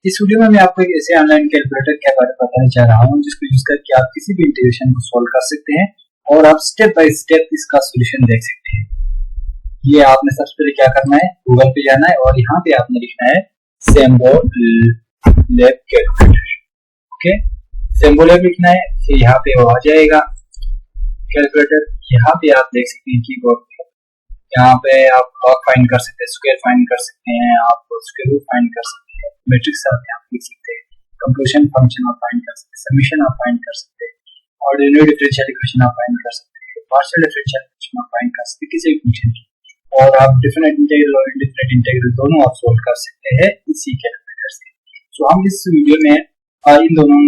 इस वीडियो में मैं आपको एक ऐसे ऑनलाइन कैलकुलेटर के बारे में बताने जा रहा हूँ जिसको यूज करके आप किसी भी इंटीग्रेशन को सॉल्व कर सकते हैं और आप स्टेप बाय स्टेप इसका सॉल्यूशन देख सकते हैं। ये आपने सबसे पहले क्या करना है, गूगल पे जाना है और यहाँ पे आपने लिखना है Symbolab कैलकुलेटर। ओके, Symbolab लिखना है, फिर यहाँ पे वो आ जाएगा कैलकुलेटर। यहाँ पे आप देख सकते हैं कीबोर्ड पे, यहाँ पे आप लॉग फाइंड कर सकते हैं, स्क्वायर फाइंड कर सकते हैं, आप स्क्वायर रूट फाइंड कर सकते हैं, मैट्रिक्स आप यहाँ लिख सकते हैं, कंक्लूजन फंक्शन आप फाइंड कर सकते हैं, समेशन आप फाइंड कर सकते हैं, ऑर्डिनरी डिफरेंशियल इक्वेशन आप फाइंड कर सकते हैं, पार्शियल डिफरेंशियल इक्वेशन आप फाइंड कर सकते हैं किसी भी फंक्शन की, और आप डिफरेंट इंटीग्रल और इंडिफरेंट इंटीग्रल दोनों आप सोल्व कर सकते हैं इसी कैलकुलेटर से। तो हम इस वीडियो में इन दोनों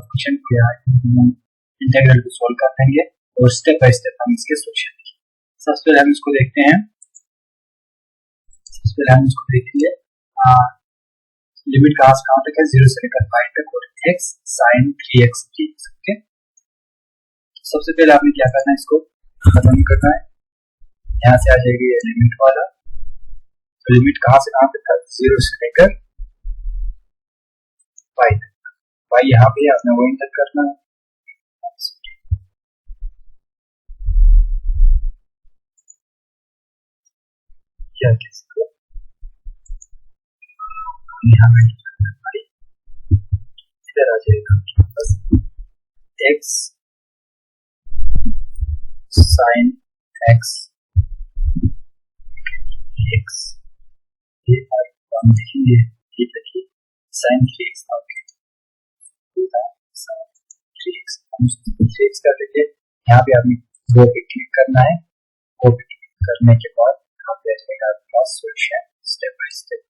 फंक्शन को या इंटीग्रल को सोल्व कर देंगे और स्टेप बाय स्टेप हम इसके सॉल्यूशन देखेंगे। सबसे पहले हम इसको देखते हैं, लिमिट कहाँ से कहाँ तक है, 0 से लेकर 5 तक और x sin 3x dx। Okay, सबसे पहले आपने क्या करना है, इसको खत्म करना है। यहाँ से आ जाएगी लिमिट वाला, तो लिमिट कहाँ से कहाँ तक, 0 से लेकर 5 तक। भाई यहाँ पे आपने वो इंटर करना है, क्या किसको यहाँ पे इधर आ जाएगा बस x sin x dx। ये हम देखेंगे, ये देखिए sin 3x था, sin 3x हम 3x कर लेंगे। यहाँ पे आपने वो पे क्लिक करना है, वो पे क्लिक करने के बाद यहाँ पे आएगा आपका सॉल्यूशन स्टेप बाय स्टेप।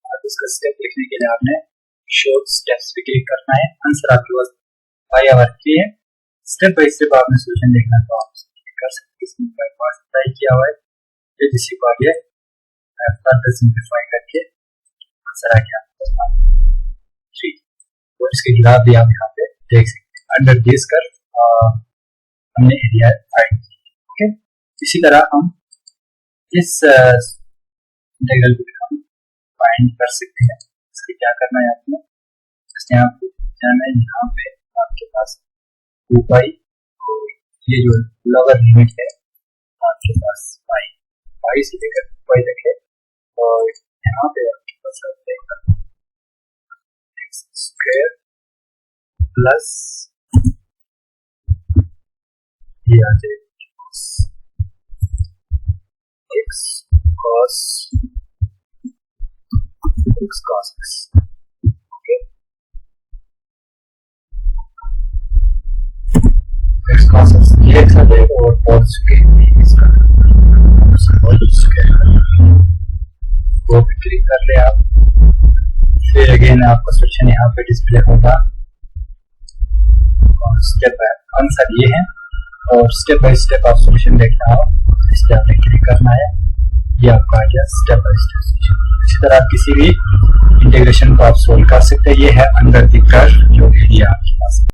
अब इसका स्टेप लिखने के लिए आपने शो स्टेप्स पे क्लिक करना है, आंसर आपके पास पाया वर्क के है। स्टेप बाय स्टेप आपने सॉल्यूशन देखना तो आप कर सकते हैं। इसमें बाय पार्ट ट्राई किया हुआ है, ये जिसी को आगे फर्दर सिंपलीफाई करके आंसर आ गया 3। और इसके ग्राफ भी आप यहाँ पे देख सकते हैं, अंडर दिस कर्व हमने एरिया फाइंड किया। ओके, इसी तरह हम इस इंटीग्रल को हम फाइंड कर सकते हैं। इसके क्या करना है, आपको यहाँ पे जाना है, यहाँ पे आपके पास 2 पाई और ये जो लोअर लिमिट है आपके पास पाई से लेकर 2 पाई तक है, और यहाँ पे आपके पास x स्क्वायर प्लस ये आ जाएगा x cos x। Okay, x cos x ये एक आ जाएगा और होल स्क्वायर इसका होल स्क्वायर वो भी क्लिक कर ले आप। फिर अगेन आपका सॉल्यूशन यहाँ पे डिस्प्ले होगा और स्टेप बाय आंसर ये है, और स्टेप बाय स्टेप आप सॉल्यूशन देखना हो इस पे आपने क्लिक करना है, ये आपका आ गया स्टेप बाय स्टेप। इसी तरह आप किसी भी इंटीग्रेशन को आप सोल्व कर सकते हैं। ये है अंडर द कर्व जो एरिया आपके पास है।